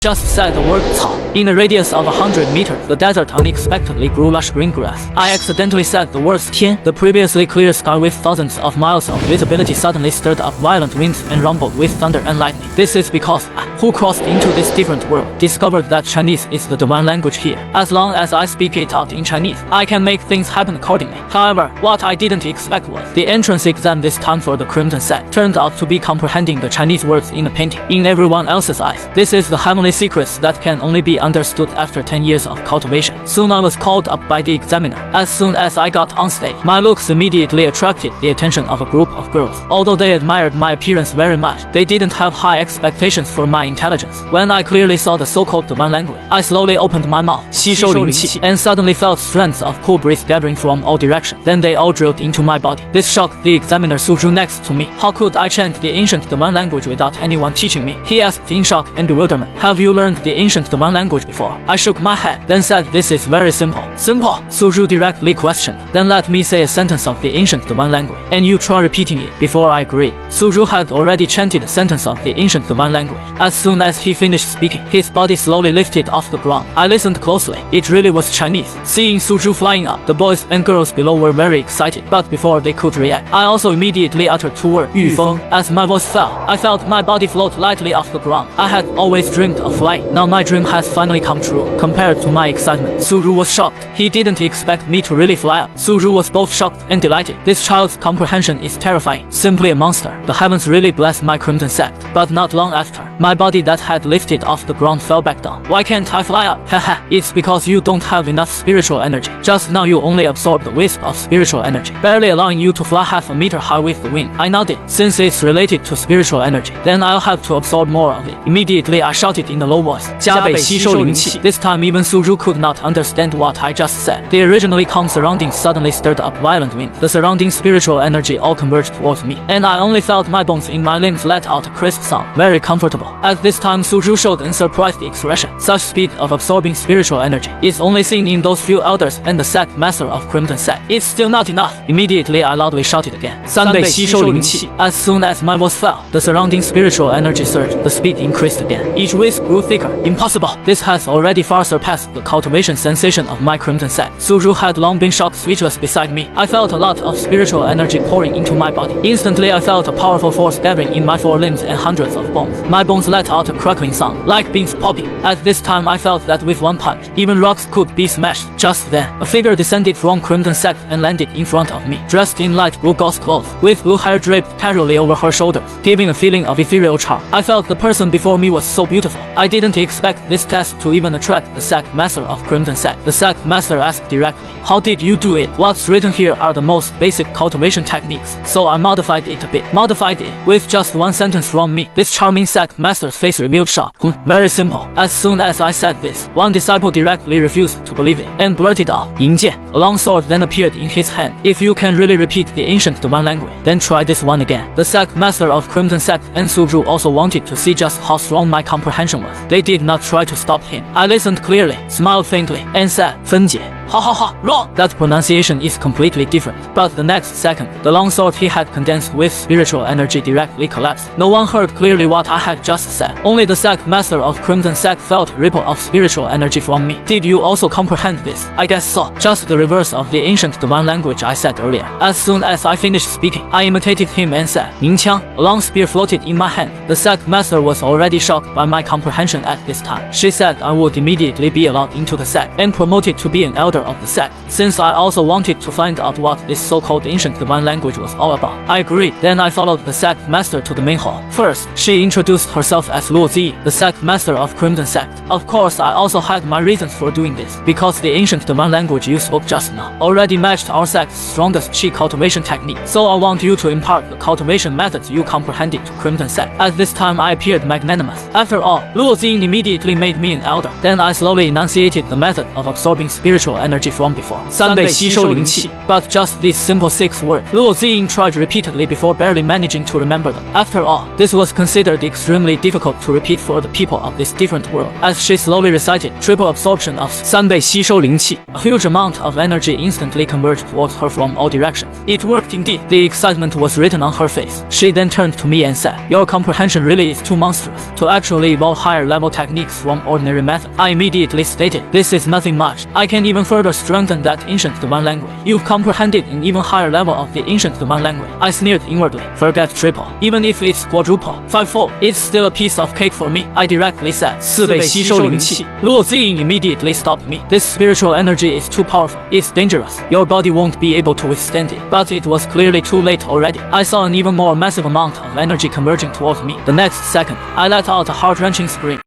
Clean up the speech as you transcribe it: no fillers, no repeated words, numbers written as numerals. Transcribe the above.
Just said the word Cao. In a radius of 100 meters, the desert unexpectedly grew lush green grass. I accidentally said the words Tian. The previously clear sky with thousands of miles of visibility suddenly stirred up violent winds and rumbled with thunder and lightning. This is because I, who crossed into this different world, discovered that Chinese is the divine language here. As long as I speak it out in Chinese, I can make things happen accordingly. However, what I didn't expect was the entrance exam this time for the Crimson Set turned out to be comprehending the Chinese words in a painting. In everyone else's eyes, this is the heavenly secrets that can only be understood after 10 years of cultivation. Soon I was called up by the examiner. As soon as I got on stage, my looks immediately attracted the attention of a group of girls. Although they admired my appearance very much, they didn't have high expectations for my intelligence. When I clearly saw the so-called divine language, I slowly opened my mouth, 吸收灵气, and suddenly felt strands of cool breeze gathering from all directions. Then they all drilled into my body. This shocked the examiner Suzhu next to me. How could I chant the ancient divine language without anyone teaching me? He asked in shock and bewilderment. Have you learned the ancient divine language before? I shook my head, then said this is very simple. Simple? Suzhu directly questioned. Then let me say a sentence of the ancient divine language, and you try repeating it. Before I agreed, Suzhu had already chanted a sentence of the ancient divine language. As soon as he finished speaking, his body slowly lifted off the ground. I listened closely. It really was Chinese. Seeing Suzhu flying up, the boys and girls below were very excited, but before they could react, I also immediately uttered two words, 御风. As my voice fell, I felt my body float lightly off the ground. I had always dreamed of flying. Now my dream has finally come true. Compared to my excitement, Suzhu was shocked. He didn't expect me to really fly up. Suzhu was both shocked and delighted. This child's comprehension is terrifying. Simply a monster. The heavens really bless my crimson sect. But not long after, my body that had lifted off the ground fell back down. Why can't I fly up? Haha, it's because you don't have enough spiritual energy. Just now you only absorbed the wisp of spiritual energy, barely allowing you to fly half a meter high with the wind. I nodded. Since it's related to spiritual energy, then I'll have to absorb more of it. Immediately I shouted in a low voice, 加倍吸收灵气. This time even Suzhu could not understand what I just said. The originally calm surroundings suddenly stirred up violent wind. The surrounding spiritual energy all converged towards me, and I only felt my bones in my limbs let out a crisp sound. Very comfortable. At this time Suzhu showed an surprised expression. Such speed of absorbing spiritual energy is only seen in those few elders and the sect master of Crimson Sect. It's still not enough. Immediately I loudly shouted again, 三倍吸收灵气. As soon as my voice fell, the surrounding spiritual energy surged. The speed increased again. Each wisp grew thicker. Impossible. This has already far surpassed the cultivation sensation of my Crimson Sect. Suzhu had long been shocked speechless beside me. I felt a lot of spiritual energy pouring into my body. Instantly I felt a powerful force gathering in my four limbs and hundreds of bones. My bones let out a crackling sound, like beans popping. At this time I felt that with one punch, even rocks could be smashed. Just then, a figure descended from Crimson Sect and landed in front of me, dressed in light blue gauze clothes, with blue hair draped casually over her shoulders, giving a feeling of ethereal charm. I felt the person before me was so beautiful. I didn't expect this test to even attract the sect master of Crimson Sect. The sect master asked directly, how did you do it? What's written here are the most basic cultivation techniques, so I modified it a bit. Modified it with just one sentence from me. This charming sect master's face revealed shock. Very simple. As soon as I said this, one disciple directly refused to believe it and blurted out, 银剑. A long sword then appeared in his hand. If you can really repeat the ancient divine language, then try this one again. The sect master of Crimson Sect and Suzhu also wanted to see just how strong my comprehension was. They did not try to stop him. I listened clearly, smiled faintly, and said, 分解. Ha, wrong! That pronunciation is completely different. But the next second, the long sword he had condensed with spiritual energy directly collapsed. No one heard clearly what I had just said. Only the sect master of Crimson Sect felt a ripple of spiritual energy from me. Did you also comprehend this? I guess so. Just the reverse of the ancient divine language I said earlier. As soon as I finished speaking, I imitated him and said, 鸣枪. A long spear floated in my hand. The sect master was already shocked by my comprehension at this time. She said I would immediately be allowed into the sect and promoted to be an elder of the sect. Since I also wanted to find out what this so-called ancient divine language was all about, I agreed. Then I followed the sect master to the main hall. First, she introduced herself as Luo Zi, the sect master of Crimson Sect. Of course, I also had my reasons for doing this, because the ancient divine language you spoke just now already matched our sect's strongest Qi cultivation technique. So I want you to impart the cultivation methods you comprehended to Crimson Sect. At this time I appeared magnanimous. After all, Luo Zi immediately made me an elder. Then I slowly enunciated the method of absorbing spiritual energy from before. 三倍吸收灵气. But just these simple 6 words, Luo Ziying tried repeatedly before barely managing to remember them. After all, this was considered extremely difficult to repeat for the people of this different world. As she slowly recited, triple absorption of 三倍吸收灵气, a huge amount of energy instantly converged towards her from all directions. It worked indeed. The excitement was written on her face. She then turned to me and said, "Your comprehension really is too monstrous to actually evolve higher level techniques from ordinary methods." I immediately stated, "This is nothing much. I can even further strengthen that ancient divine language. You've comprehended an even higher level of the ancient divine language." I sneered inwardly. "Forget triple. Even if it's quadruple, fivefold, it's still a piece of cake for me," I directly said. 四倍吸收灵气. Luo Ziying immediately stopped me. "This spiritual energy is too powerful. It's dangerous. Your body won't be able to withstand it." But it was clearly too late already. I saw an even more massive amount of energy converging towards me. The next second, I let out a heart-wrenching scream.